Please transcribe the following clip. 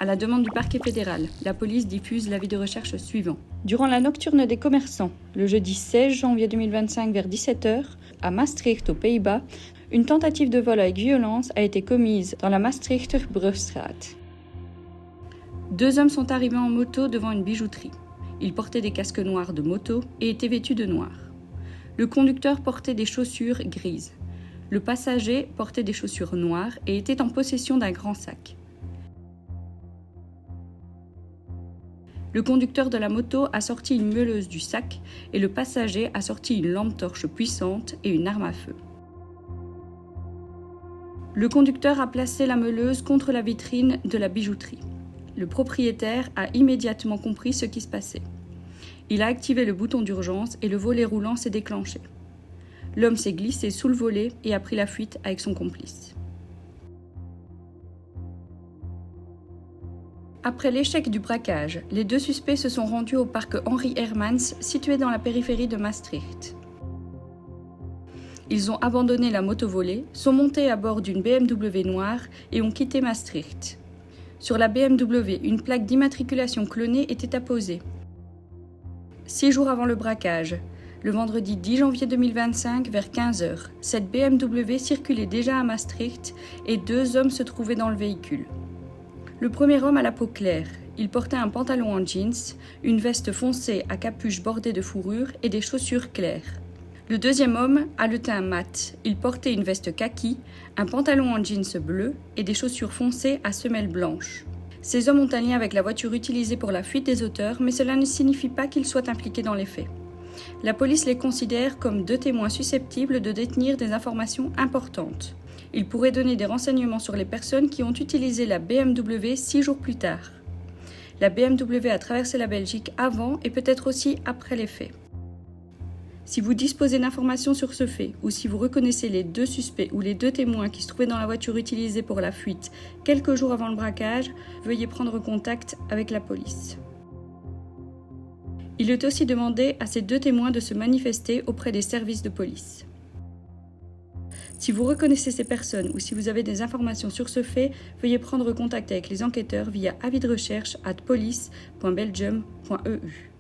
À la demande du parquet fédéral, la police diffuse l'avis de recherche suivant. Durant la nocturne des commerçants, le jeudi 16 janvier 2025 vers 17h, à Maastricht aux Pays-Bas, une tentative de vol avec violence a été commise dans la Maastrichter Brugstraat. 2 hommes sont arrivés en moto devant une bijouterie. Ils portaient des casques noirs de moto et étaient vêtus de noir. Le conducteur portait des chaussures grises. Le passager portait des chaussures noires et était en possession d'un grand sac. Le conducteur de la moto a sorti une meuleuse du sac et le passager a sorti une lampe torche puissante et une arme à feu. Le conducteur a placé la meuleuse contre la vitrine de la bijouterie. Le propriétaire a immédiatement compris ce qui se passait. Il a activé le bouton d'urgence et le volet roulant s'est déclenché. L'homme s'est glissé sous le volet et a pris la fuite avec son complice. Après l'échec du braquage, les 2 suspects se sont rendus au parc Henri Hermans, situé dans la périphérie de Maastricht. Ils ont abandonné la moto volée, sont montés à bord d'une BMW noire et ont quitté Maastricht. Sur la BMW, une plaque d'immatriculation clonée était apposée. 6 jours avant le braquage, le vendredi 10 janvier 2025 vers 15h, cette BMW circulait déjà à Maastricht et 2 hommes se trouvaient dans le véhicule. Le premier homme a la peau claire. Il portait un pantalon en jeans, une veste foncée à capuche bordée de fourrure et des chaussures claires. Le deuxième homme a le teint mat. Il portait une veste kaki, un pantalon en jeans bleu et des chaussures foncées à semelles blanches. Ces hommes ont un lien avec la voiture utilisée pour la fuite des auteurs, mais cela ne signifie pas qu'ils soient impliqués dans les faits. La police les considère comme 2 témoins susceptibles de détenir des informations importantes. Ils pourraient donner des renseignements sur les personnes qui ont utilisé la BMW 6 jours plus tard. La BMW a traversé la Belgique avant et peut-être aussi après les faits. Si vous disposez d'informations sur ce fait ou si vous reconnaissez les 2 suspects ou les 2 témoins qui se trouvaient dans la voiture utilisée pour la fuite quelques jours avant le braquage, veuillez prendre contact avec la police. Il est aussi demandé à ces 2 témoins de se manifester auprès des services de police. Si vous reconnaissez ces personnes ou si vous avez des informations sur ce fait, veuillez prendre contact avec les enquêteurs via avisderecherche@police.belgium.eu.